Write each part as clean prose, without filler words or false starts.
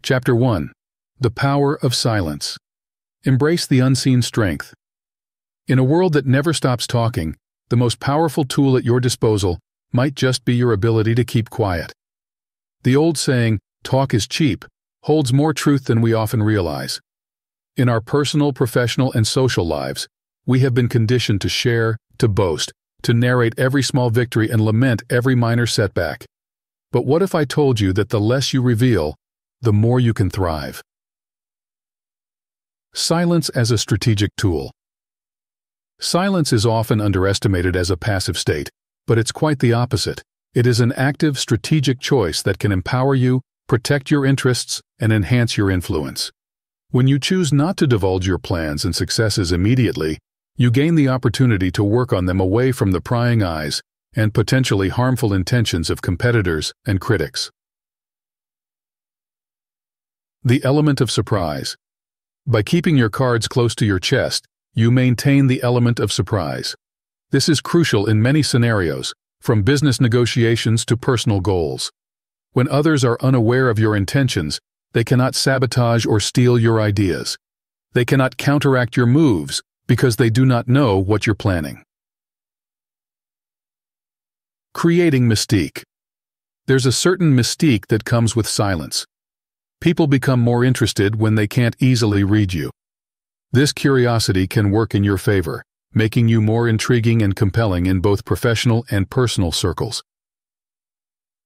Chapter 1. The Power of Silence. Embrace the unseen strength. In a world that never stops talking, the most powerful tool at your disposal might just be your ability to keep quiet. The old saying, "Talk is cheap," holds more truth than we often realize. In our personal, professional, and social lives, we have been conditioned to share, to boast, to narrate every small victory and lament every minor setback. But what if I told you that the less you reveal, the more you can thrive? Silence as a strategic tool. Silence is often underestimated as a passive state, but it's quite the opposite. It is an active, strategic choice that can empower you, protect your interests, and enhance your influence. When you choose not to divulge your plans and successes immediately, you gain the opportunity to work on them away from the prying eyes and potentially harmful intentions of competitors and critics. The element of surprise. By keeping your cards close to your chest, you maintain the element of surprise. This is crucial in many scenarios, from business negotiations to personal goals. When others are unaware of your intentions, they cannot sabotage or steal your ideas. They cannot counteract your moves because they do not know what you're planning. Creating mystique. There's a certain mystique that comes with silence. People become more interested when they can't easily read you. This curiosity can work in your favor, making you more intriguing and compelling in both professional and personal circles.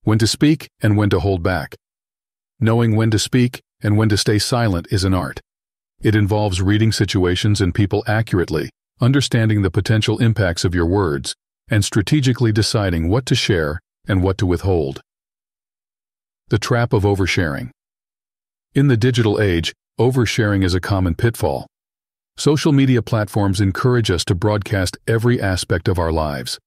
When to speak and when to hold back. Knowing when to speak and when to stay silent is an art. It involves reading situations and people accurately, understanding the potential impacts of your words, and strategically deciding what to share and what to withhold. The trap of oversharing. In the digital age, oversharing is a common pitfall. Social media platforms encourage us to broadcast every aspect of our lives.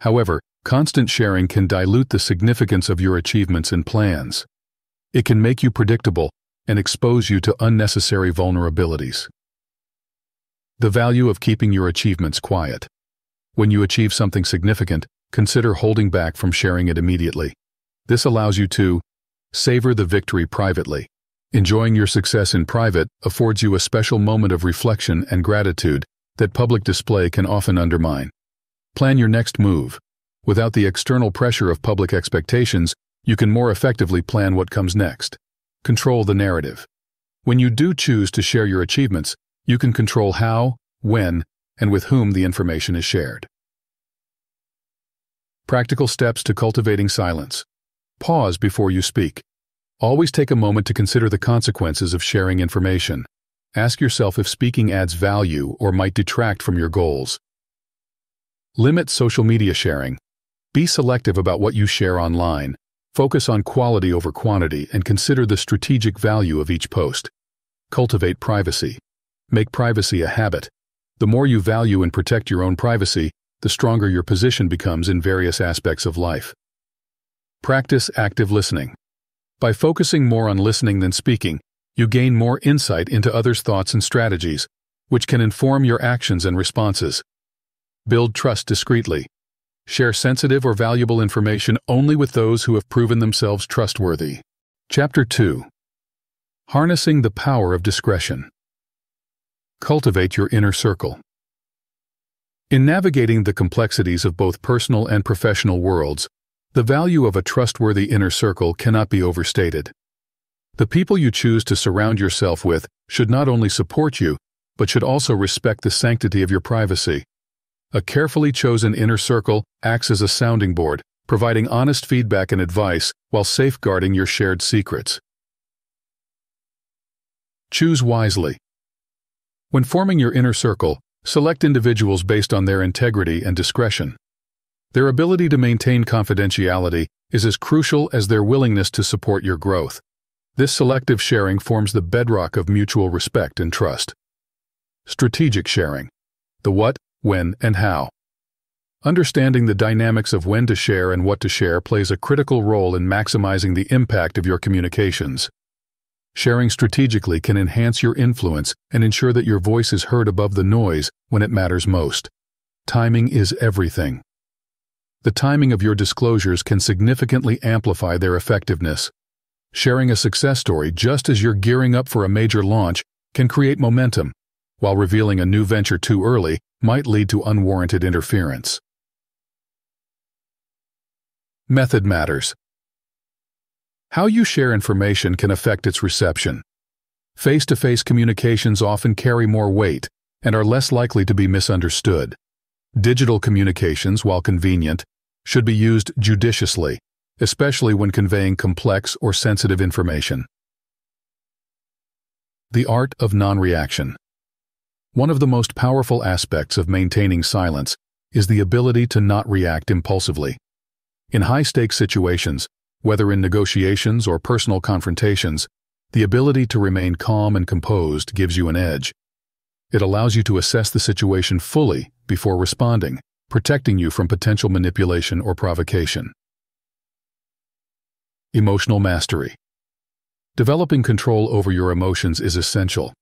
However, constant sharing can dilute the significance of your achievements and plans. It can make you predictable and expose you to unnecessary vulnerabilities. The value of keeping your achievements quiet. When you achieve something significant, consider holding back from sharing it immediately. This allows you to savor the victory privately. Enjoying your success in private affords you a special moment of reflection and gratitude that public display can often undermine. Plan your next move. Without the external pressure of public expectations, you can more effectively plan what comes next. Control the narrative. When you do choose to share your achievements, you can control how, when, and with whom the information is shared. Practical steps to cultivating silence. Pause before you speak. Always take a moment to consider the consequences of sharing information. Ask yourself if speaking adds value or might detract from your goals. Limit social media sharing. Be selective about what you share online. Focus on quality over quantity and consider the strategic value of each post. Cultivate privacy. Make privacy a habit. The more you value and protect your own privacy, the stronger your position becomes in various aspects of life. Practice active listening. By focusing more on listening than speaking, you gain more insight into others' thoughts and strategies, which can inform your actions and responses. Build trust discreetly. Share sensitive or valuable information only with those who have proven themselves trustworthy. Chapter 2. Harnessing the Power of Discretion. Cultivate your inner circle. In navigating the complexities of both personal and professional worlds, the value of a trustworthy inner circle cannot be overstated. The people you choose to surround yourself with should not only support you, but should also respect the sanctity of your privacy. A carefully chosen inner circle acts as a sounding board, providing honest feedback and advice while safeguarding your shared secrets. Choose wisely. When forming your inner circle, select individuals based on their integrity and discretion. Their ability to maintain confidentiality is as crucial as their willingness to support your growth. This selective sharing forms the bedrock of mutual respect and trust. Strategic sharing. The what, when, and how. Understanding the dynamics of when to share and what to share plays a critical role in maximizing the impact of your communications. Sharing strategically can enhance your influence and ensure that your voice is heard above the noise when it matters most. Timing is everything. The timing of your disclosures can significantly amplify their effectiveness. Sharing a success story just as you're gearing up for a major launch can create momentum, while revealing a new venture too early might lead to unwarranted interference. Method matters. How you share information can affect its reception. Face-to-face communications often carry more weight and are less likely to be misunderstood. Digital communications, while convenient, should be used judiciously, especially when conveying complex or sensitive information. The art of non-reaction. One of the most powerful aspects of maintaining silence is the ability to not react impulsively. In high-stakes situations, whether in negotiations or personal confrontations, the ability to remain calm and composed gives you an edge. It allows you to assess the situation fully before responding, protecting you from potential manipulation or provocation. Emotional mastery. Developing control over your emotions is essential.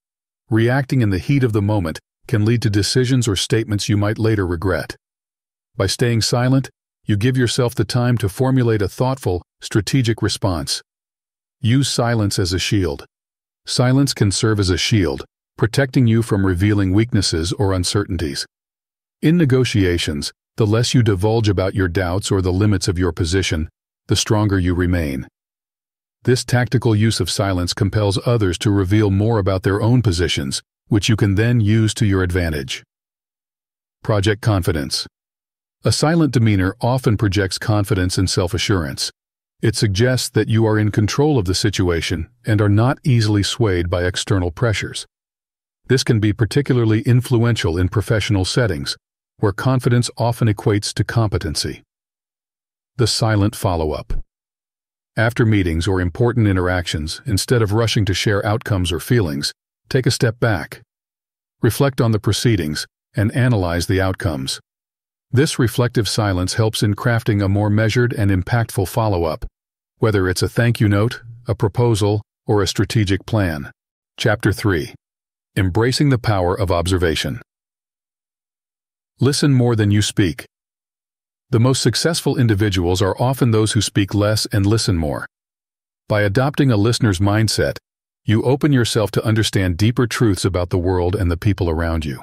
Reacting in the heat of the moment can lead to decisions or statements you might later regret. By staying silent, you give yourself the time to formulate a thoughtful, strategic response. Use silence as a shield. Silence can serve as a shield, protecting you from revealing weaknesses or uncertainties. In negotiations, the less you divulge about your doubts or the limits of your position, the stronger you remain. This tactical use of silence compels others to reveal more about their own positions, which you can then use to your advantage. Project confidence. A silent demeanor often projects confidence and self-assurance. It suggests that you are in control of the situation and are not easily swayed by external pressures. This can be particularly influential in professional settings, where confidence often equates to competency. The silent follow-up. After meetings or important interactions, instead of rushing to share outcomes or feelings, take a step back. Reflect on the proceedings and analyze the outcomes. This reflective silence helps in crafting a more measured and impactful follow-up, whether it's a thank you note, a proposal, or a strategic plan. Chapter 3. Embracing the power of observation. Listen more than you speak. The most successful individuals are often those who speak less and listen more. By adopting a listener's mindset, you open yourself to understand deeper truths about the world and the people around you.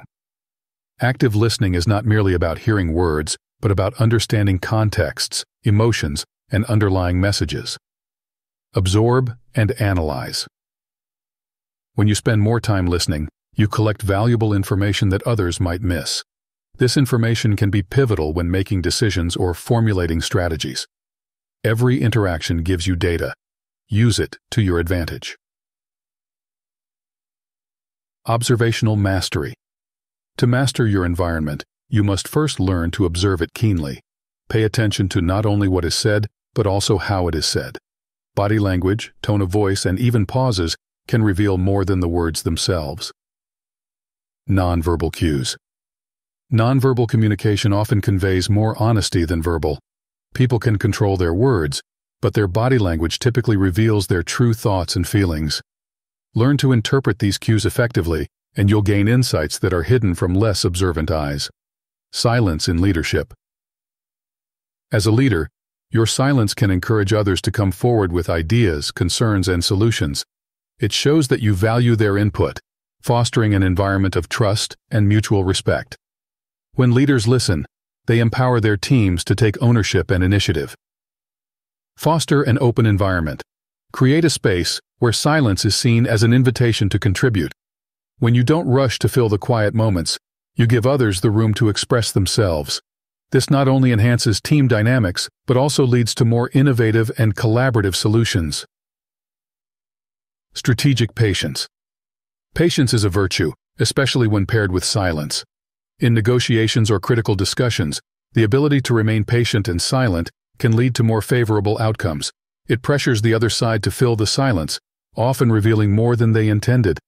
Active listening is not merely about hearing words, but about understanding contexts, emotions, and underlying messages. Absorb and analyze. When you spend more time listening, you collect valuable information that others might miss. This information can be pivotal when making decisions or formulating strategies. Every interaction gives you data. Use it to your advantage. Observational mastery. To master your environment, you must first learn to observe it keenly. Pay attention to not only what is said, but also how it is said. Body language, tone of voice, and even pauses can reveal more than the words themselves. Nonverbal cues. Nonverbal communication often conveys more honesty than verbal. People can control their words, but their body language typically reveals their true thoughts and feelings. Learn to interpret these cues effectively, and you'll gain insights that are hidden from less observant eyes. Silence in leadership. As a leader, your silence can encourage others to come forward with ideas, concerns, and solutions. It shows that you value their input, fostering an environment of trust and mutual respect. When leaders listen, they empower their teams to take ownership and initiative. Foster an open environment. Create a space where silence is seen as an invitation to contribute. When you don't rush to fill the quiet moments, you give others the room to express themselves. This not only enhances team dynamics, but also leads to more innovative and collaborative solutions. Strategic patience. Patience is a virtue, especially when paired with silence. In negotiations or critical discussions, the ability to remain patient and silent can lead to more favorable outcomes. It pressures the other side to fill the silence, often revealing more than they intended.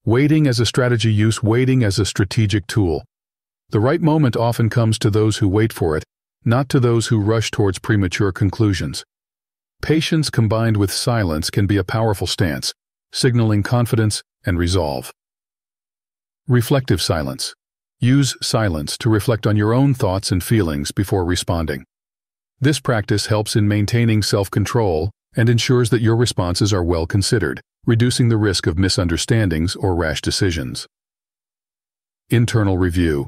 Waiting as a strategy. Use waiting as a strategic tool. The right moment often comes to those who wait for it, not to those who rush towards premature conclusions. Patience combined with silence can be a powerful stance, signaling confidence and resolve. Reflective silence. Use silence to reflect on your own thoughts and feelings before responding. This practice helps in maintaining self-control and ensures that your responses are well considered, reducing the risk of misunderstandings or rash decisions. Internal review.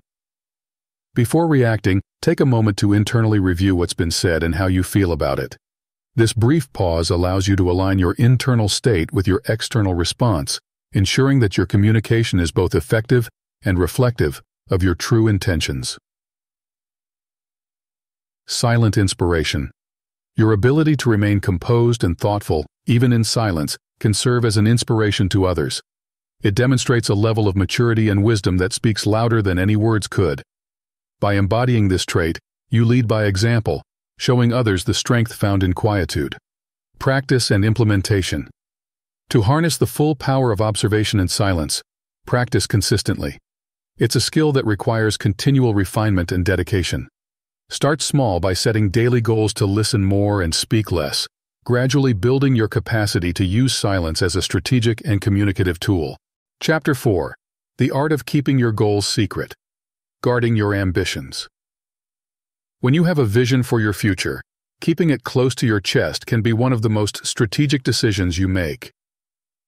Before reacting, take a moment to internally review what's been said and how you feel about it. This brief pause allows you to align your internal state with your external response, ensuring that your communication is both effective and reflective of your true intentions. Silent inspiration. Your ability to remain composed and thoughtful, even in silence, can serve as an inspiration to others. It demonstrates a level of maturity and wisdom that speaks louder than any words could. By embodying this trait, you lead by example, showing others the strength found in quietude. Practice and implementation. To harness the full power of observation and silence, practice consistently. It's a skill that requires continual refinement and dedication. Start small by setting daily goals to listen more and speak less, gradually building your capacity to use silence as a strategic and communicative tool. Chapter 4. The Art of Keeping Your Goals Secret. Guarding Your Ambitions. When you have a vision for your future, keeping it close to your chest can be one of the most strategic decisions you make.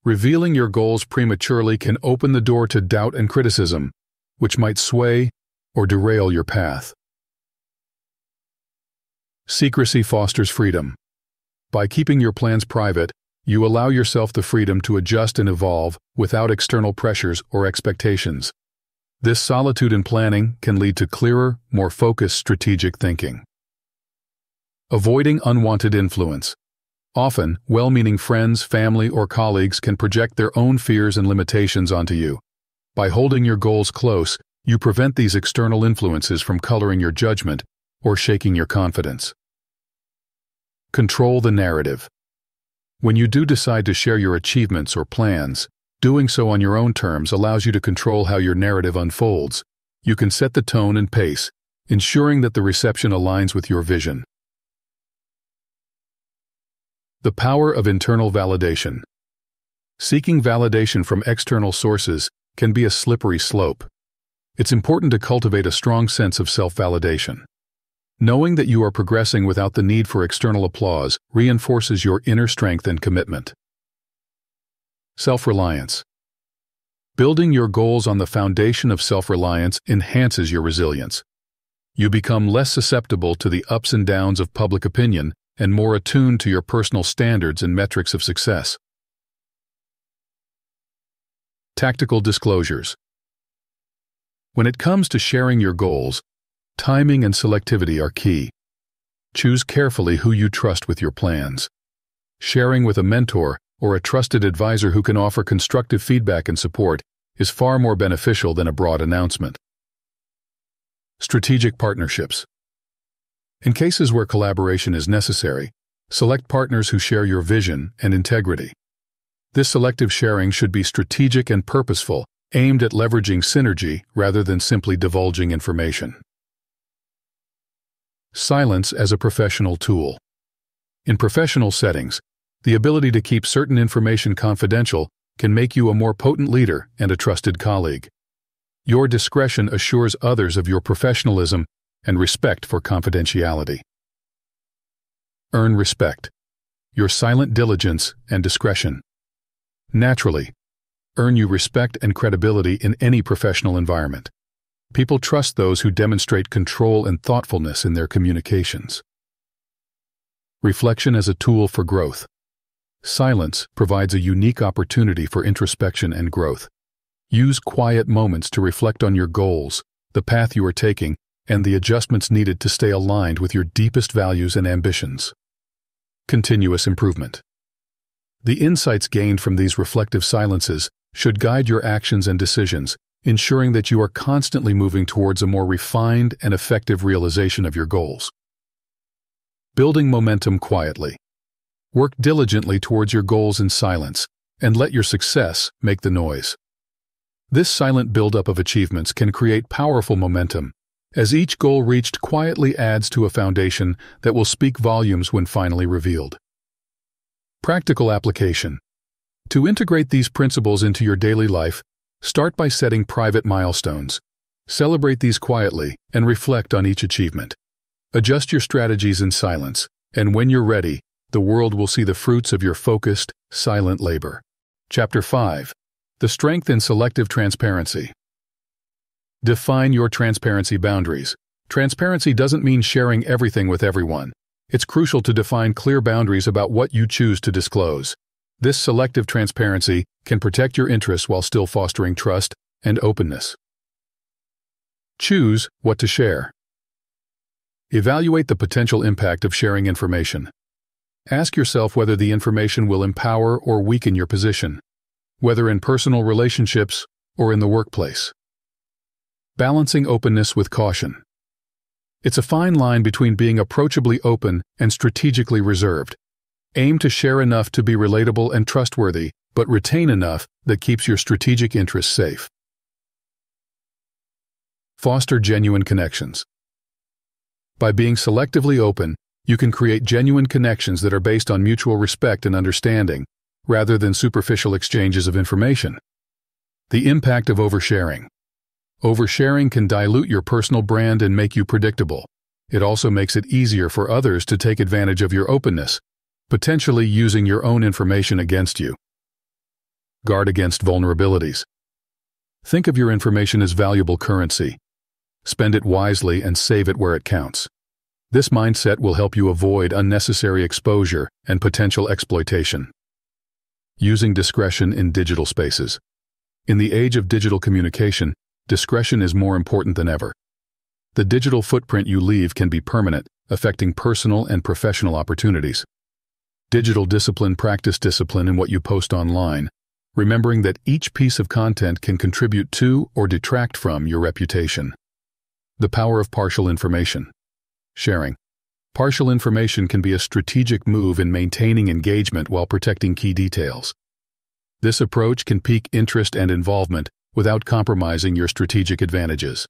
Revealing your goals prematurely can open the door to doubt and criticism, which might sway or derail your path. Secrecy fosters freedom. By keeping your plans private, you allow yourself the freedom to adjust and evolve without external pressures or expectations. This solitude in planning can lead to clearer, more focused strategic thinking. Avoiding unwanted influence. Often, well-meaning friends, family, or colleagues can project their own fears and limitations onto you. By holding your goals close, you prevent these external influences from coloring your judgment or shaking your confidence. Control the narrative. When you do decide to share your achievements or plans, doing so on your own terms allows you to control how your narrative unfolds. You can set the tone and pace, ensuring that the reception aligns with your vision. The power of internal validation. Seeking validation from external sources can be a slippery slope. It's important to cultivate a strong sense of self-validation. Knowing that you are progressing without the need for external applause reinforces your inner strength and commitment. Self-reliance. Building your goals on the foundation of self-reliance enhances your resilience. You become less susceptible to the ups and downs of public opinion and more attuned to your personal standards and metrics of success. Tactical disclosures. When it comes to sharing your goals, timing and selectivity are key. Choose carefully who you trust with your plans. Sharing with a mentor or a trusted advisor who can offer constructive feedback and support is far more beneficial than a broad announcement. Strategic partnerships. In cases where collaboration is necessary, select partners who share your vision and integrity. This selective sharing should be strategic and purposeful, aimed at leveraging synergy rather than simply divulging information. Silence as a professional tool. In professional settings, the ability to keep certain information confidential can make you a more potent leader and a trusted colleague. Your discretion assures others of your professionalism and respect for confidentiality. Earn respect. Your silent diligence and discretion naturally earn you respect and credibility in any professional environment. People trust those who demonstrate control and thoughtfulness in their communications. Reflection as a tool for growth. Silence provides a unique opportunity for introspection and growth. Use quiet moments to reflect on your goals, the path you are taking, and the adjustments needed to stay aligned with your deepest values and ambitions. Continuous improvement. The insights gained from these reflective silences should guide your actions and decisions, ensuring that you are constantly moving towards a more refined and effective realization of your goals. Building momentum quietly. Work diligently towards your goals in silence, and let your success make the noise. This silent buildup of achievements can create powerful momentum, as each goal reached quietly adds to a foundation that will speak volumes when finally revealed. Practical application. To integrate these principles into your daily life, start by setting private milestones. Celebrate these quietly and reflect on each achievement. Adjust your strategies in silence, and when you're ready, The world will see the fruits of your focused, silent labor. Chapter 5. The Strength in Selective Transparency. Define your transparency boundaries. Transparency doesn't mean sharing everything with everyone. It's crucial to define clear boundaries about what you choose to disclose. This selective transparency can protect your interests while still fostering trust and openness. Choose what to share. Evaluate the potential impact of sharing information. Ask yourself whether the information will empower or weaken your position, whether in personal relationships or in the workplace. Balancing openness with caution. It's a fine line between being approachably open and strategically reserved. Aim to share enough to be relatable and trustworthy, but retain enough that keeps your strategic interests safe. Foster genuine connections. By being selectively open, you can create genuine connections that are based on mutual respect and understanding, rather than superficial exchanges of information. The impact of oversharing. Oversharing can dilute your personal brand and make you predictable. It also makes it easier for others to take advantage of your openness, potentially using your own information against you. Guard against vulnerabilities. Think of your information as valuable currency. Spend it wisely and save it where it counts. This mindset will help you avoid unnecessary exposure and potential exploitation. Using discretion in digital spaces. In the age of digital communication, discretion is more important than ever. The digital footprint you leave can be permanent, affecting personal and professional opportunities. Digital discipline. Practice discipline in what you post online, remembering that each piece of content can contribute to or detract from your reputation. The power of partial information. Sharing. Partial information can be a strategic move in maintaining engagement while protecting key details. This approach can pique interest and involvement without compromising your strategic advantages.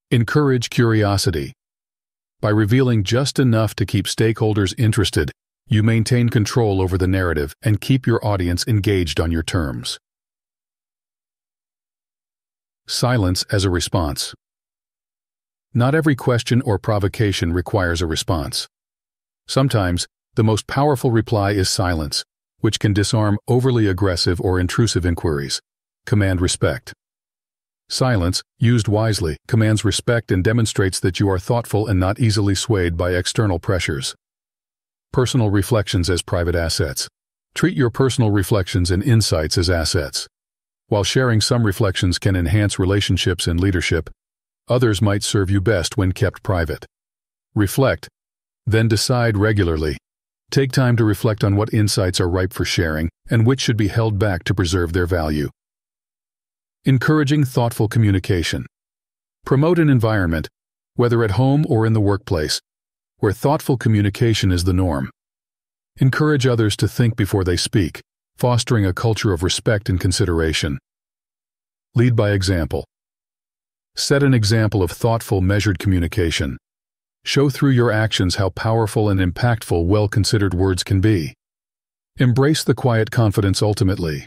Encourage curiosity. By revealing just enough to keep stakeholders interested, you maintain control over the narrative and keep your audience engaged on your terms. Silence as a response. Not every question or provocation requires a response. Sometimes, the most powerful reply is silence, which can disarm overly aggressive or intrusive inquiries. Command respect. Silence, used wisely, commands respect and demonstrates that you are thoughtful and not easily swayed by external pressures. Personal reflections as private assets. Treat your personal reflections and insights as assets. While sharing some reflections can enhance relationships and leadership, others might serve you best when kept private. Reflect, then decide regularly. Take time to reflect on what insights are ripe for sharing and which should be held back to preserve their value. Encouraging thoughtful communication. Promote an environment, whether at home or in the workplace, where thoughtful communication is the norm. Encourage others to think before they speak, fostering a culture of respect and consideration. Lead by example. Set an example of thoughtful, measured communication. Show through your actions how powerful and impactful well-considered words can be. Embrace the quiet confidence ultimately.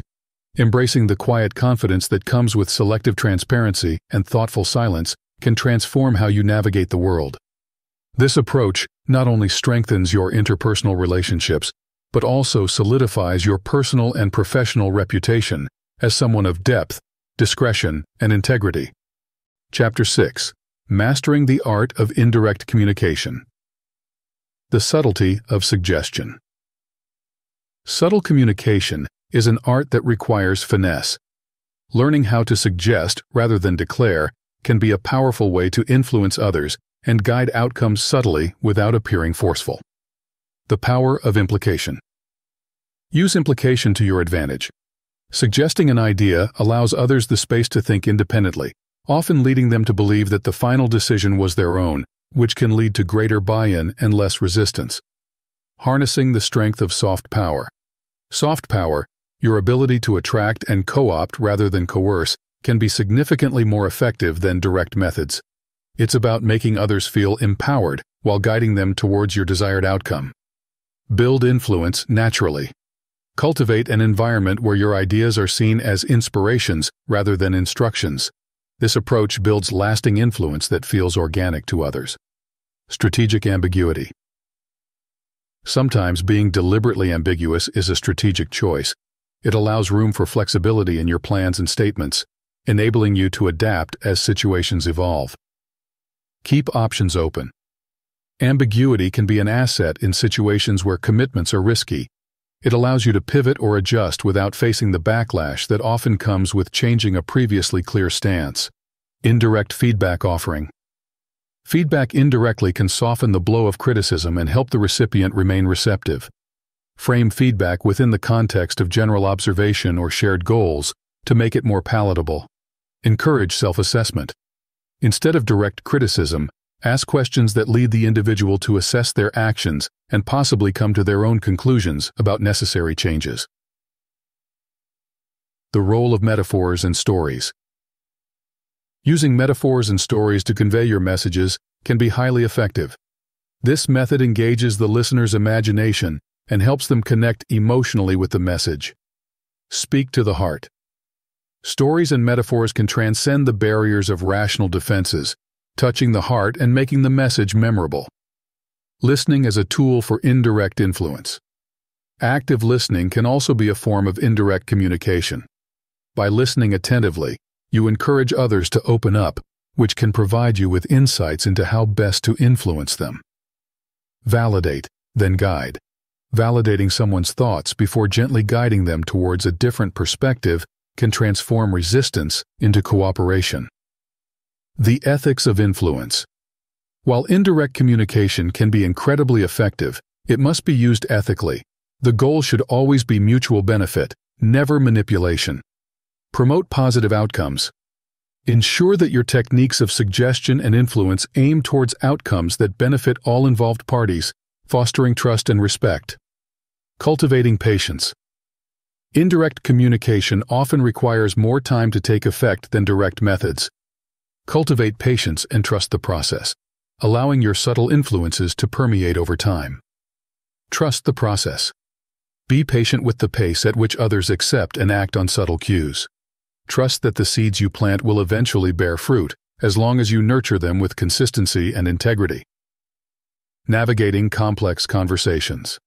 Embracing the quiet confidence that comes with selective transparency and thoughtful silence can transform how you navigate the world. This approach not only strengthens your interpersonal relationships, but also solidifies your personal and professional reputation as someone of depth, discretion, and integrity. Chapter 6. Mastering the Art of Indirect Communication. The Subtlety of Suggestion. Subtle communication is an art that requires finesse. Learning how to suggest rather than declare can be a powerful way to influence others and guide outcomes subtly without appearing forceful. The power of implication. Use implication to your advantage. Suggesting an idea allows others the space to think independently, often leading them to believe that the final decision was their own, which can lead to greater buy-in and less resistance. Harnessing the strength of soft power. Soft power, your ability to attract and co-opt rather than coerce, can be significantly more effective than direct methods. It's about making others feel empowered while guiding them towards your desired outcome. Build influence naturally. Cultivate an environment where your ideas are seen as inspirations rather than instructions. This approach builds lasting influence that feels organic to others. Strategic ambiguity. Sometimes being deliberately ambiguous is a strategic choice. It allows room for flexibility in your plans and statements, enabling you to adapt as situations evolve. Keep options open. Ambiguity can be an asset in situations where commitments are risky. It allows you to pivot or adjust without facing the backlash that often comes with changing a previously clear stance. Indirect feedback offering. Feedback indirectly can soften the blow of criticism and help the recipient remain receptive. Frame feedback within the context of general observation or shared goals to make it more palatable. Encourage self-assessment. Instead of direct criticism, ask questions that lead the individual to assess their actions and possibly come to their own conclusions about necessary changes. The role of metaphors and stories. Using metaphors and stories to convey your messages can be highly effective. This method engages the listener's imagination and helps them connect emotionally with the message. Speak to the heart. Stories and metaphors can transcend the barriers of rational defenses, touching the heart and making the message memorable. Listening as a tool for indirect influence. Active listening can also be a form of indirect communication. By listening attentively, you encourage others to open up, which can provide you with insights into how best to influence them. Validate, then guide. Validating someone's thoughts before gently guiding them towards a different perspective can transform resistance into cooperation. The ethics of influence. While indirect communication can be incredibly effective, it must be used ethically. The goal should always be mutual benefit, never manipulation. Promote positive outcomes. Ensure that your techniques of suggestion and influence aim towards outcomes that benefit all involved parties, fostering trust and respect. Cultivating patience. Indirect communication often requires more time to take effect than direct methods. Cultivate patience and trust the process, allowing your subtle influences to permeate over time. Trust the process. Be patient with the pace at which others accept and act on subtle cues. Trust that the seeds you plant will eventually bear fruit, as long as you nurture them with consistency and integrity. Navigating complex conversations.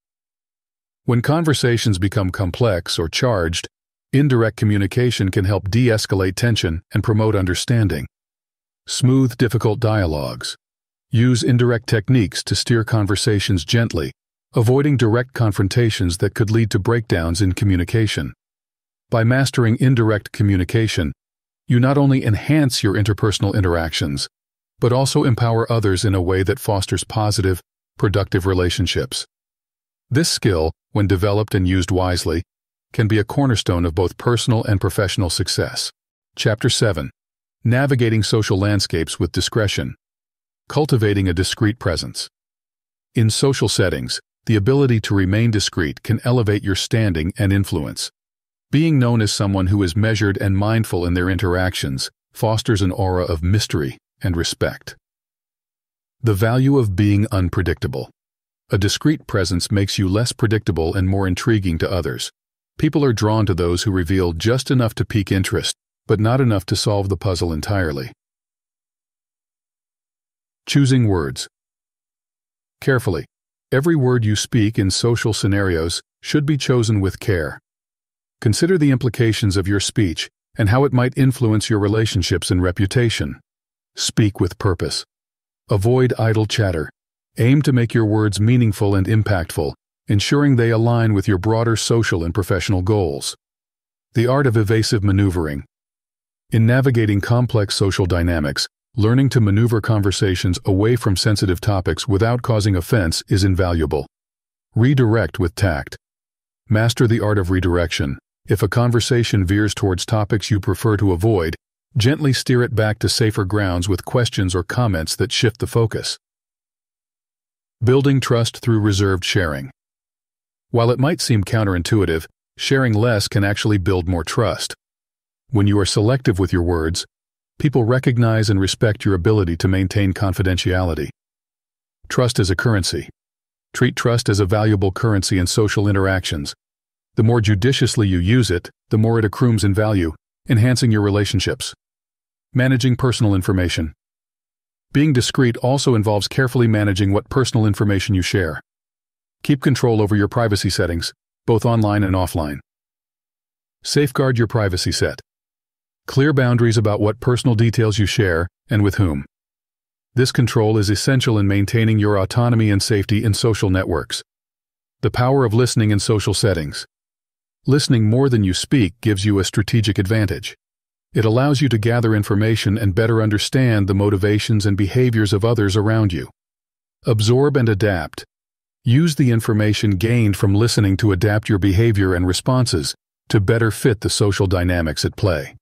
When conversations become complex or charged, indirect communication can help de-escalate tension and promote understanding. Smooth difficult dialogues. Use indirect techniques to steer conversations gently, avoiding direct confrontations that could lead to breakdowns in communication. By mastering indirect communication, you not only enhance your interpersonal interactions, but also empower others in a way that fosters positive, productive relationships. This skill, when developed and used wisely, can be a cornerstone of both personal and professional success. Chapter 7. Navigating social landscapes with discretion. Cultivating a discreet presence. In social settings, the ability to remain discreet can elevate your standing and influence. Being known as someone who is measured and mindful in their interactions fosters an aura of mystery and respect. The value of being unpredictable. A discreet presence makes you less predictable and more intriguing to others. People are drawn to those who reveal just enough to pique interest, but not enough to solve the puzzle entirely. Choosing words. Carefully. Every word you speak in social scenarios should be chosen with care. Consider the implications of your speech and how it might influence your relationships and reputation. Speak with purpose. Avoid idle chatter. Aim to make your words meaningful and impactful, ensuring they align with your broader social and professional goals. The art of evasive maneuvering. In navigating complex social dynamics, learning to maneuver conversations away from sensitive topics without causing offense is invaluable. Redirect with tact. Master the art of redirection. If a conversation veers towards topics you prefer to avoid, gently steer it back to safer grounds with questions or comments that shift the focus. Building trust through reserved sharing. While it might seem counterintuitive, sharing less can actually build more trust. When you are selective with your words, people recognize and respect your ability to maintain confidentiality. Trust is a currency. Treat trust as a valuable currency in social interactions. The more judiciously you use it, the more it accrues in value, enhancing your relationships. Managing personal information. Being discreet also involves carefully managing what personal information you share. Keep control over your privacy settings, both online and offline. Safeguard your privacy set. Clear boundaries about what personal details you share and with whom. This control is essential in maintaining your autonomy and safety in social networks. The power of listening in social settings. Listening more than you speak gives you a strategic advantage. It allows you to gather information and better understand the motivations and behaviors of others around you. Absorb and adapt. Use the information gained from listening to adapt your behavior and responses to better fit the social dynamics at play.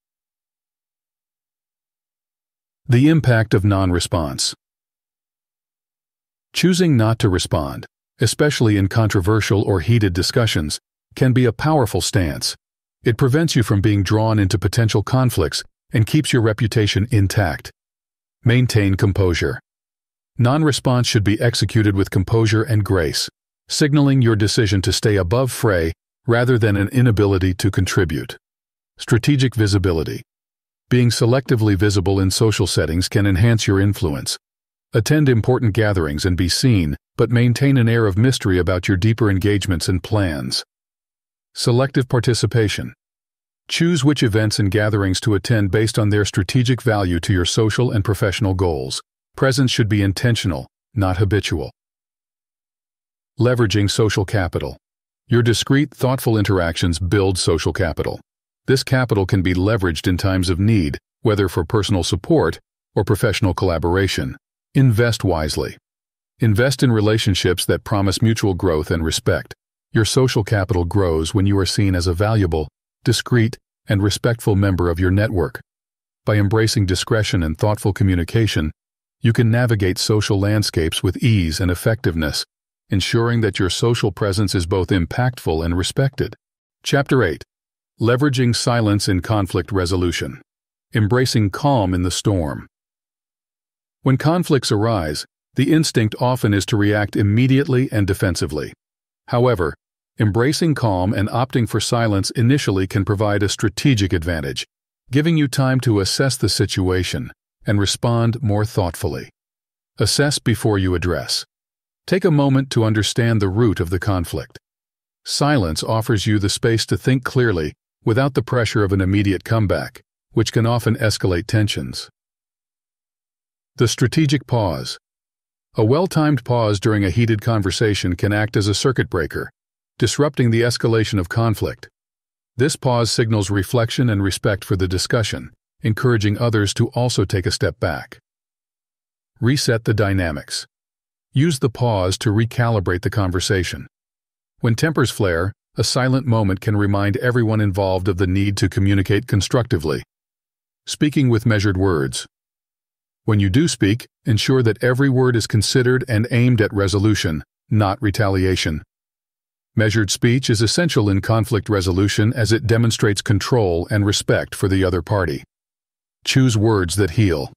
The impact of non-response. Choosing not to respond, especially in controversial or heated discussions, can be a powerful stance. It prevents you from being drawn into potential conflicts and keeps your reputation intact. Maintain composure. Non-response should be executed with composure and grace, signaling your decision to stay above fray rather than an inability to contribute. Strategic visibility. Being selectively visible in social settings can enhance your influence. Attend important gatherings and be seen, but maintain an air of mystery about your deeper engagements and plans. Selective participation. Choose which events and gatherings to attend based on their strategic value to your social and professional goals. Presence should be intentional, not habitual. Leveraging social capital. Your discreet, thoughtful interactions build social capital. This capital can be leveraged in times of need, whether for personal support or professional collaboration. Invest wisely. Invest in relationships that promise mutual growth and respect. Your social capital grows when you are seen as a valuable, discreet, and respectful member of your network. By embracing discretion and thoughtful communication, you can navigate social landscapes with ease and effectiveness, ensuring that your social presence is both impactful and respected. Chapter 8. Leveraging silence in conflict resolution. Embracing calm in the storm. When conflicts arise, the instinct often is to react immediately and defensively. However, embracing calm and opting for silence initially can provide a strategic advantage, giving you time to assess the situation and respond more thoughtfully. Assess before you address. Take a moment to understand the root of the conflict. Silence offers you the space to think clearly without the pressure of an immediate comeback, which can often escalate tensions. The strategic pause. A well-timed pause during a heated conversation can act as a circuit breaker, disrupting the escalation of conflict. This pause signals reflection and respect for the discussion, encouraging others to also take a step back. Reset the dynamics. Use the pause to recalibrate the conversation. When tempers flare, a silent moment can remind everyone involved of the need to communicate constructively. Speaking with measured words. When you do speak, ensure that every word is considered and aimed at resolution, not retaliation. Measured speech is essential in conflict resolution as it demonstrates control and respect for the other party. Choose words that heal.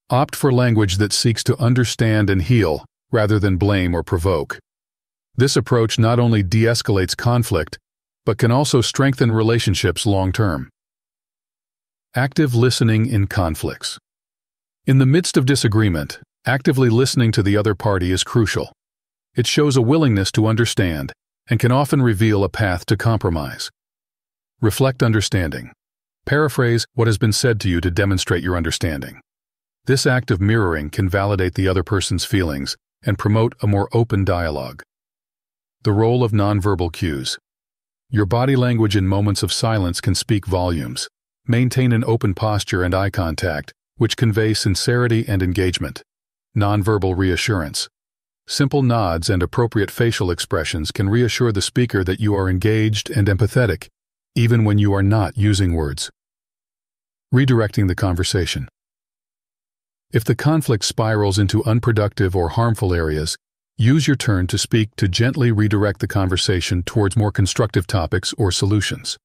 Opt for language that seeks to understand and heal, rather than blame or provoke. This approach not only de-escalates conflict, but can also strengthen relationships long-term. Active listening in conflicts. In the midst of disagreement, actively listening to the other party is crucial. It shows a willingness to understand and can often reveal a path to compromise. Reflect understanding. Paraphrase what has been said to you to demonstrate your understanding. This act of mirroring can validate the other person's feelings and promote a more open dialogue. The role of nonverbal cues. Your body language in moments of silence can speak volumes. Maintain an open posture and eye contact, which convey sincerity and engagement. Nonverbal reassurance. Simple nods and appropriate facial expressions can reassure the speaker that you are engaged and empathetic, even when you are not using words. Redirecting the conversation. If the conflict spirals into unproductive or harmful areas, use your turn to speak to gently redirect the conversation towards more constructive topics or solutions.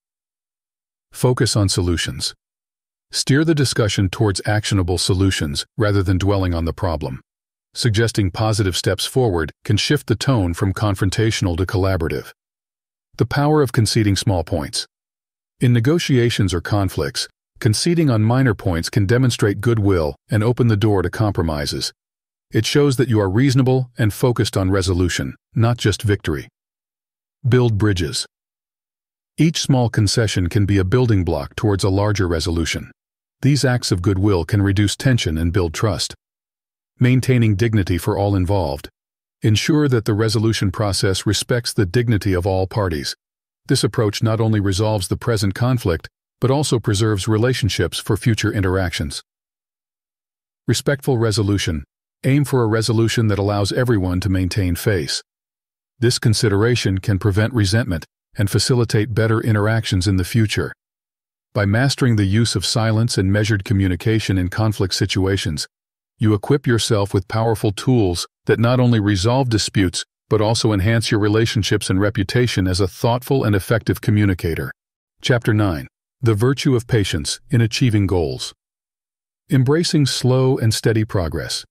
Focus on solutions. Steer the discussion towards actionable solutions rather than dwelling on the problem. Suggesting positive steps forward can shift the tone from confrontational to collaborative. The power of conceding small points. In negotiations or conflicts, conceding on minor points can demonstrate goodwill and open the door to compromises. It shows that you are reasonable and focused on resolution, not just victory. Build bridges. Each small concession can be a building block towards a larger resolution. These acts of goodwill can reduce tension and build trust. Maintaining dignity for all involved. Ensure that the resolution process respects the dignity of all parties. This approach not only resolves the present conflict, but also preserves relationships for future interactions. Respectful resolution. Aim for a resolution that allows everyone to maintain face. This consideration can prevent resentment and facilitate better interactions in the future. By mastering the use of silence and measured communication in conflict situations, you equip yourself with powerful tools that not only resolve disputes, but also enhance your relationships and reputation as a thoughtful and effective communicator. Chapter 9. The Virtue of Patience in Achieving Goals. Embracing slow and steady progress.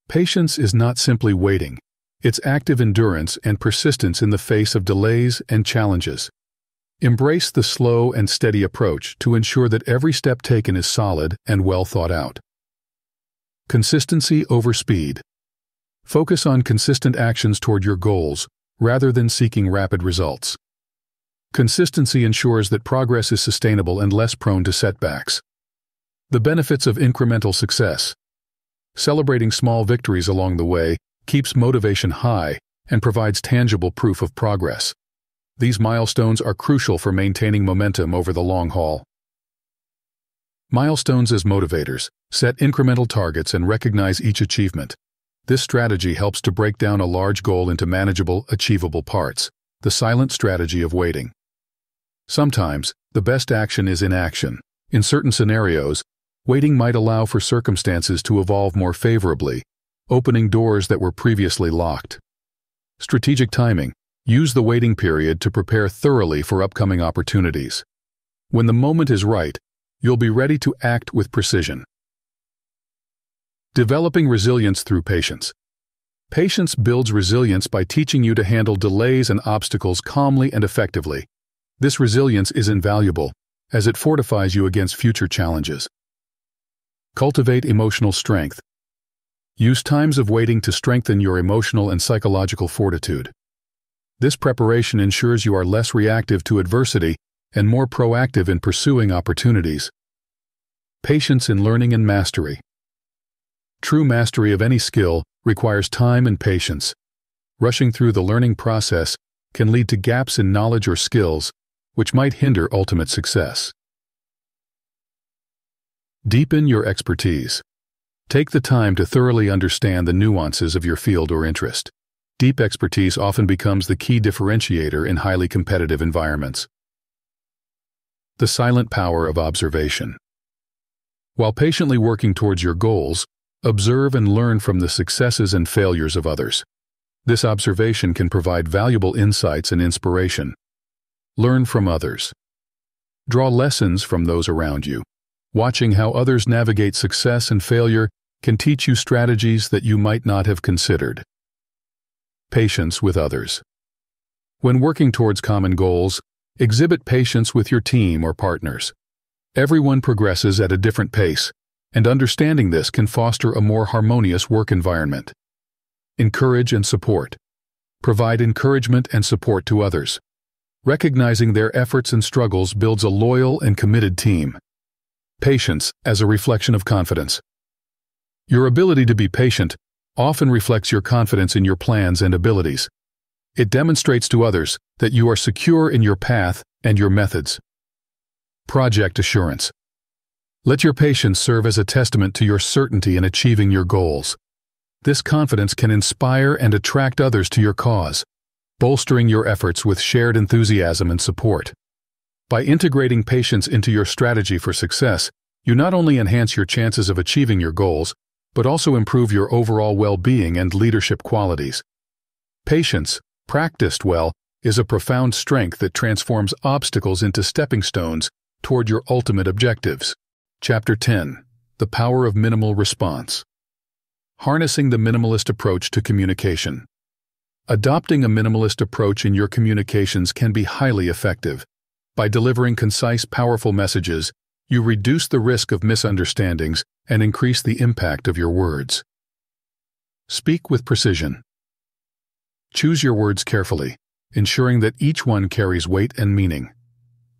Patience is not simply waiting. It's active endurance and persistence in the face of delays and challenges. Embrace the slow and steady approach to ensure that every step taken is solid and well thought out. Consistency over speed. Focus on consistent actions toward your goals rather than seeking rapid results. Consistency ensures that progress is sustainable and less prone to setbacks. The benefits of incremental success. Celebrating small victories along the way keeps motivation high and provides tangible proof of progress. These milestones are crucial for maintaining momentum over the long haul. Milestones as motivators. Set incremental targets and recognize each achievement. This strategy helps to break down a large goal into manageable, achievable parts. The silent strategy of waiting. Sometimes, the best action is inaction. In certain scenarios, waiting might allow for circumstances to evolve more favorably, opening doors that were previously locked. Strategic timing. Use the waiting period to prepare thoroughly for upcoming opportunities. When the moment is right, you'll be ready to act with precision. Developing resilience through patience. Patience builds resilience by teaching you to handle delays and obstacles calmly and effectively. This resilience is invaluable, as it fortifies you against future challenges. Cultivate emotional strength. Use times of waiting to strengthen your emotional and psychological fortitude. This preparation ensures you are less reactive to adversity and more proactive in pursuing opportunities. Patience in learning and mastery. True mastery of any skill requires time and patience. Rushing through the learning process can lead to gaps in knowledge or skills, which might hinder ultimate success. Deepen your expertise. Take the time to thoroughly understand the nuances of your field or interest. Deep expertise often becomes the key differentiator in highly competitive environments. The silent power of observation. While patiently working towards your goals, observe and learn from the successes and failures of others. This observation can provide valuable insights and inspiration. Learn from others. Draw lessons from those around you. Watching how others navigate success and failure can teach you strategies that you might not have considered. Patience with others. When working towards common goals, exhibit patience with your team or partners. Everyone progresses at a different pace, and understanding this can foster a more harmonious work environment. Encourage and support. Provide encouragement and support to others. Recognizing their efforts and struggles builds a loyal and committed team. Patience as a reflection of confidence. Your ability to be patient often reflects your confidence in your plans and abilities. It demonstrates to others that you are secure in your path and your methods. Project assurance. Let your patience serve as a testament to your certainty in achieving your goals. This confidence can inspire and attract others to your cause, bolstering your efforts with shared enthusiasm and support. By integrating patience into your strategy for success, you not only enhance your chances of achieving your goals, but also improve your overall well-being and leadership qualities. Patience, practiced well, is a profound strength that transforms obstacles into stepping stones toward your ultimate objectives. Chapter 10. The Power of Minimal Response. Harnessing the minimalist approach to communication. Adopting a minimalist approach in your communications can be highly effective. By delivering concise, powerful messages, you reduce the risk of misunderstandings and increase the impact of your words. Speak with precision. Choose your words carefully, ensuring that each one carries weight and meaning.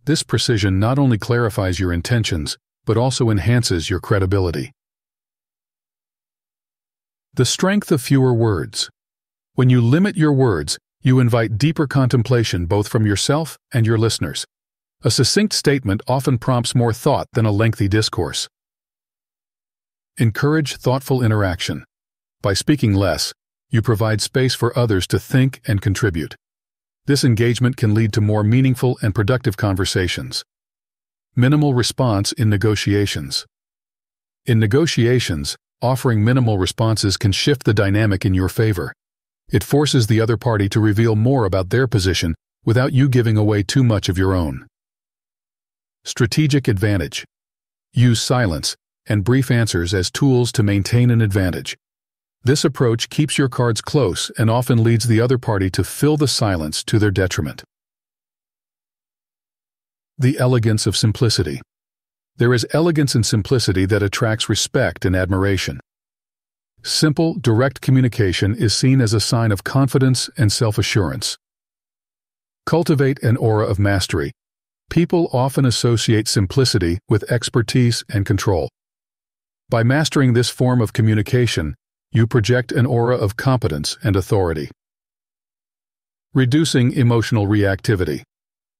This precision not only clarifies your intentions, but also enhances your credibility. The strength of fewer words. When you limit your words, you invite deeper contemplation both from yourself and your listeners. A succinct statement often prompts more thought than a lengthy discourse. Encourage thoughtful interaction. By speaking less, you provide space for others to think and contribute. This engagement can lead to more meaningful and productive conversations. Minimal response in negotiations. In negotiations, offering minimal responses can shift the dynamic in your favor. It forces the other party to reveal more about their position without you giving away too much of your own. Strategic advantage. Use silence and brief answers as tools to maintain an advantage. This approach keeps your cards close and often leads the other party to fill the silence to their detriment. The elegance of simplicity. There is elegance in simplicity that attracts respect and admiration. Simple, direct communication is seen as a sign of confidence and self-assurance. Cultivate an aura of mastery. People often associate simplicity with expertise and control. By mastering this form of communication, you project an aura of competence and authority. Reducing emotional reactivity.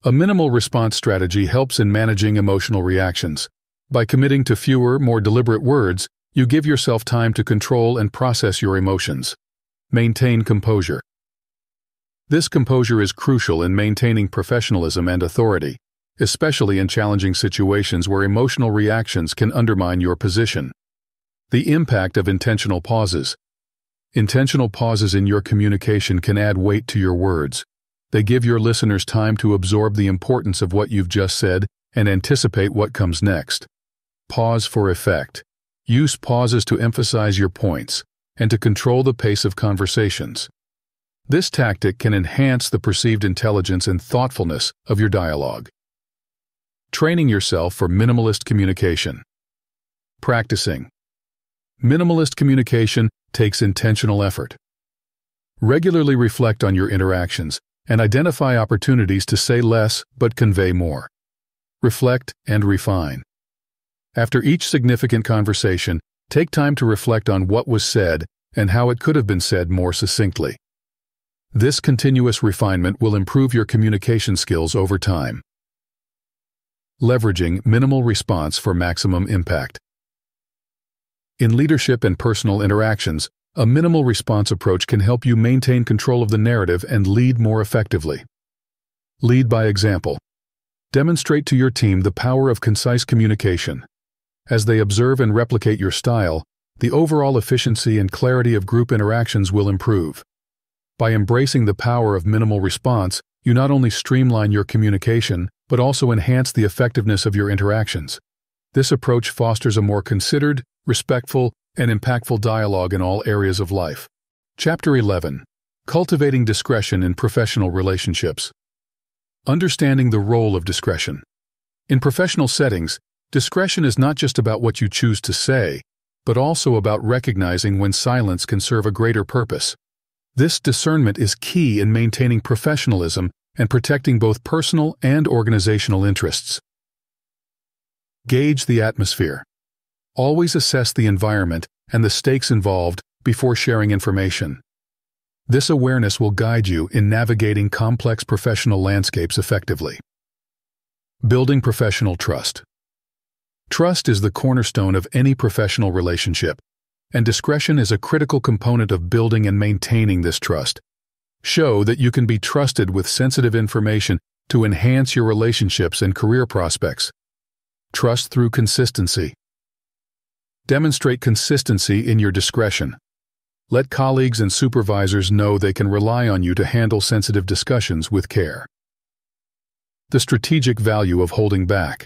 A minimal response strategy helps in managing emotional reactions. By committing to fewer, more deliberate words, you give yourself time to control and process your emotions. Maintain composure. This composure is crucial in maintaining professionalism and authority, especially in challenging situations where emotional reactions can undermine your position. The impact of intentional pauses. Intentional pauses in your communication can add weight to your words. They give your listeners time to absorb the importance of what you've just said and anticipate what comes next. Pause for effect. Use pauses to emphasize your points and to control the pace of conversations. This tactic can enhance the perceived intelligence and thoughtfulness of your dialogue. Training yourself for minimalist communication. Practicing. Minimalist communication takes intentional effort. Regularly reflect on your interactions and identify opportunities to say less but convey more. Reflect and refine. After each significant conversation, take time to reflect on what was said and how it could have been said more succinctly. This continuous refinement will improve your communication skills over time. Leveraging minimal response for maximum impact. In leadership and personal interactions, a minimal response approach can help you maintain control of the narrative and lead more effectively. Lead by example. Demonstrate to your team the power of concise communication. As they observe and replicate your style, the overall efficiency and clarity of group interactions will improve. By embracing the power of minimal response, you not only streamline your communication, but also enhance the effectiveness of your interactions. This approach fosters a more considered, respectful, and impactful dialogue in all areas of life. Chapter 11. Cultivating discretion in professional relationships. Understanding the role of discretion. In professional settings, discretion is not just about what you choose to say, but also about recognizing when silence can serve a greater purpose. This discernment is key in maintaining professionalism and protecting both personal and organizational interests. Gauge the atmosphere. Always assess the environment and the stakes involved before sharing information. This awareness will guide you in navigating complex professional landscapes effectively. Building professional trust. Trust is the cornerstone of any professional relationship, and discretion is a critical component of building and maintaining this trust. Show that you can be trusted with sensitive information to enhance your relationships and career prospects. Trust through consistency. Demonstrate consistency in your discretion. Let colleagues and supervisors know they can rely on you to handle sensitive discussions with care. The strategic value of holding back.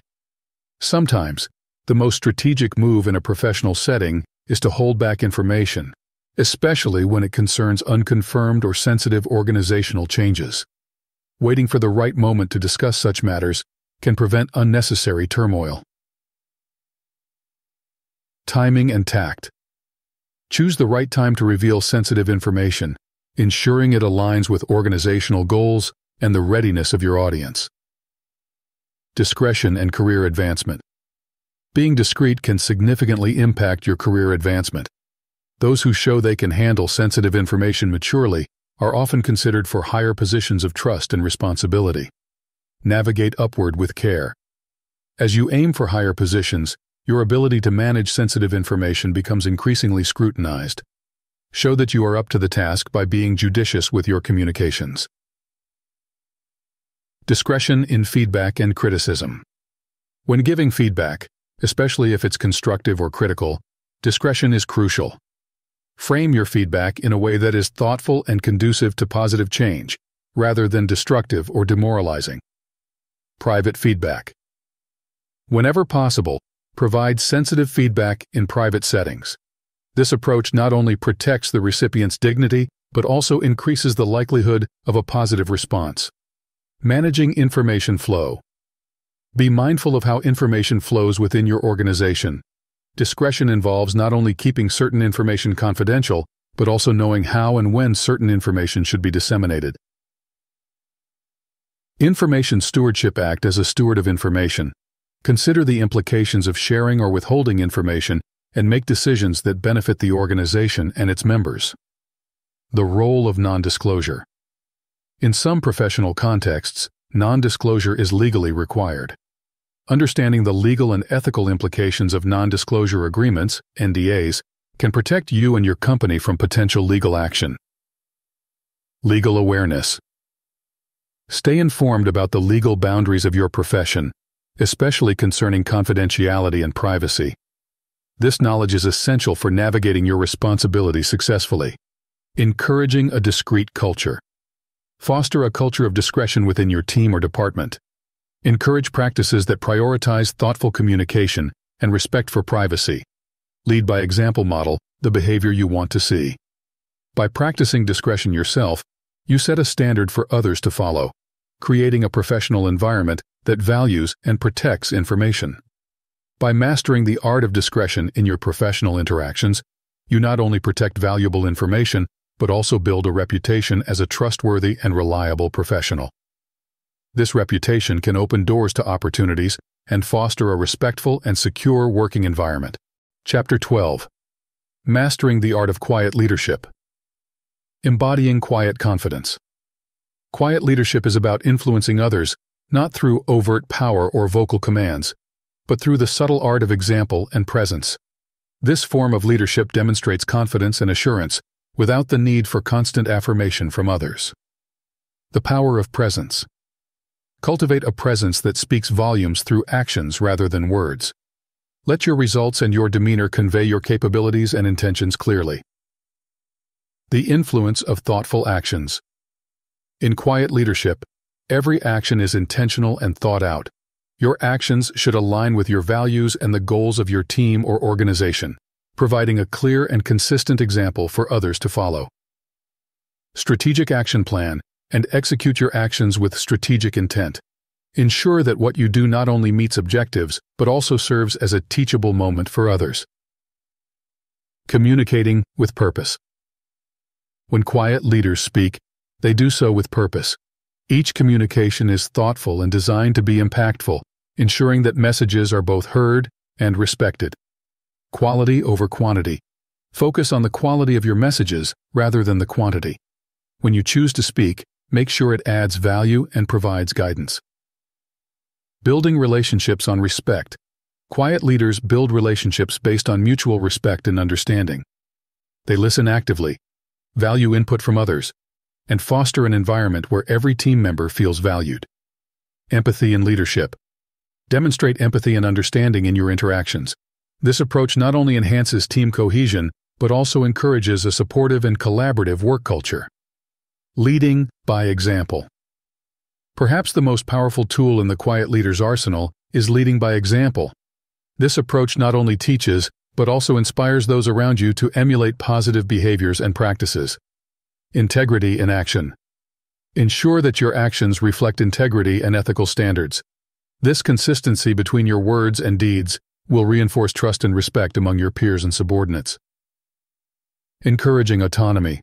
Sometimes, the most strategic move in a professional setting is to hold back information, especially when it concerns unconfirmed or sensitive organizational changes. Waiting for the right moment to discuss such matters can prevent unnecessary turmoil. Timing and tact. Choose the right time to reveal sensitive information, ensuring it aligns with organizational goals and the readiness of your audience. Discretion and career advancement. Being discreet can significantly impact your career advancement. Those who show they can handle sensitive information maturely are often considered for higher positions of trust and responsibility. Navigate upward with care. As you aim for higher positions, your ability to manage sensitive information becomes increasingly scrutinized. Show that you are up to the task by being judicious with your communications. Discretion in feedback and criticism. When giving feedback, especially if it's constructive or critical, discretion is crucial. Frame your feedback in a way that is thoughtful and conducive to positive change, rather than destructive or demoralizing. Private feedback. Whenever possible, provide sensitive feedback in private settings. This approach not only protects the recipient's dignity, but also increases the likelihood of a positive response. Managing information flow. Be mindful of how information flows within your organization. Discretion involves not only keeping certain information confidential, but also knowing how and when certain information should be disseminated. Information stewardship. Act as a steward of information. Consider the implications of sharing or withholding information and make decisions that benefit the organization and its members. The role of non-disclosure. In some professional contexts, non-disclosure is legally required. Understanding the legal and ethical implications of non-disclosure agreements, NDAs, can protect you and your company from potential legal action. Legal awareness. Stay informed about the legal boundaries of your profession, especially concerning confidentiality and privacy. This knowledge is essential for navigating your responsibilities successfully. Encouraging a discreet culture. Foster a culture of discretion within your team or department. Encourage practices that prioritize thoughtful communication and respect for privacy. Lead by example. Model the behavior you want to see. By practicing discretion yourself, you set a standard for others to follow, creating a professional environment that values and protects information. By mastering the art of discretion in your professional interactions, you not only protect valuable information, but also build a reputation as a trustworthy and reliable professional. This reputation can open doors to opportunities and foster a respectful and secure working environment. Chapter 12. Mastering the Art of Quiet Leadership. Embodying quiet confidence. Quiet leadership is about influencing others, not through overt power or vocal commands, but through the subtle art of example and presence. This form of leadership demonstrates confidence and assurance, without the need for constant affirmation from others. The power of presence. Cultivate a presence that speaks volumes through actions rather than words. Let your results and your demeanor convey your capabilities and intentions clearly. The influence of thoughtful actions. In quiet leadership, every action is intentional and thought out. Your actions should align with your values and the goals of your team or organization, providing a clear and consistent example for others to follow. Strategic action plan and execute your actions with strategic intent. Ensure that what you do not only meets objectives, but also serves as a teachable moment for others. Communicating with purpose. When quiet leaders speak, they do so with purpose. Each communication is thoughtful and designed to be impactful, ensuring that messages are both heard and respected. Quality over quantity. Focus on the quality of your messages rather than the quantity. When you choose to speak, make sure it adds value and provides guidance. Building relationships on respect. Quiet leaders build relationships based on mutual respect and understanding. They listen actively, value input from others, and foster an environment where every team member feels valued. Empathy in leadership. Demonstrate empathy and understanding in your interactions. This approach not only enhances team cohesion, but also encourages a supportive and collaborative work culture. Leading by example. Perhaps the most powerful tool in the quiet leader's arsenal is leading by example. This approach not only teaches, but also inspires those around you to emulate positive behaviors and practices. Integrity in action. Ensure that your actions reflect integrity and ethical standards. This consistency between your words and deeds will reinforce trust and respect among your peers and subordinates. Encouraging autonomy.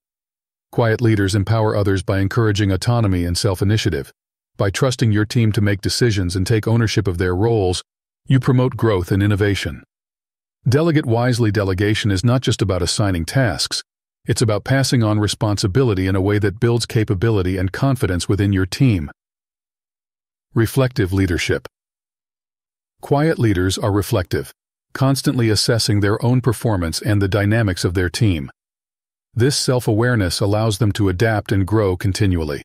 Quiet leaders empower others by encouraging autonomy and self-initiative. By trusting your team to make decisions and take ownership of their roles, you promote growth and innovation. Delegate wisely. Delegation is not just about assigning tasks. It's about passing on responsibility in a way that builds capability and confidence within your team. Reflective leadership. Quiet leaders are reflective, constantly assessing their own performance and the dynamics of their team. This self-awareness allows them to adapt and grow continually.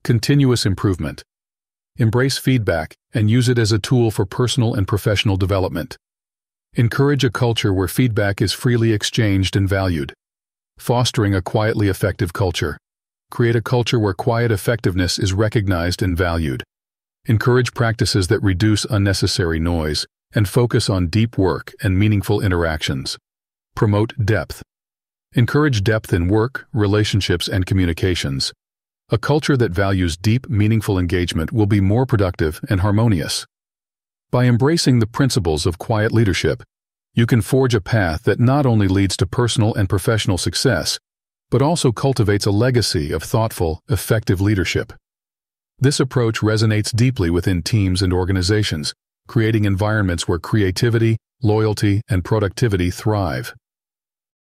Continuous improvement. Embrace feedback and use it as a tool for personal and professional development. Encourage a culture where feedback is freely exchanged and valued. Fostering a quietly effective culture. Create a culture where quiet effectiveness is recognized and valued. Encourage practices that reduce unnecessary noise and focus on deep work and meaningful interactions. Promote depth. Encourage depth in work, relationships, and communications. A culture that values deep, meaningful engagement will be more productive and harmonious. By embracing the principles of quiet leadership, you can forge a path that not only leads to personal and professional success, but also cultivates a legacy of thoughtful, effective leadership. This approach resonates deeply within teams and organizations, creating environments where creativity, loyalty, and productivity thrive.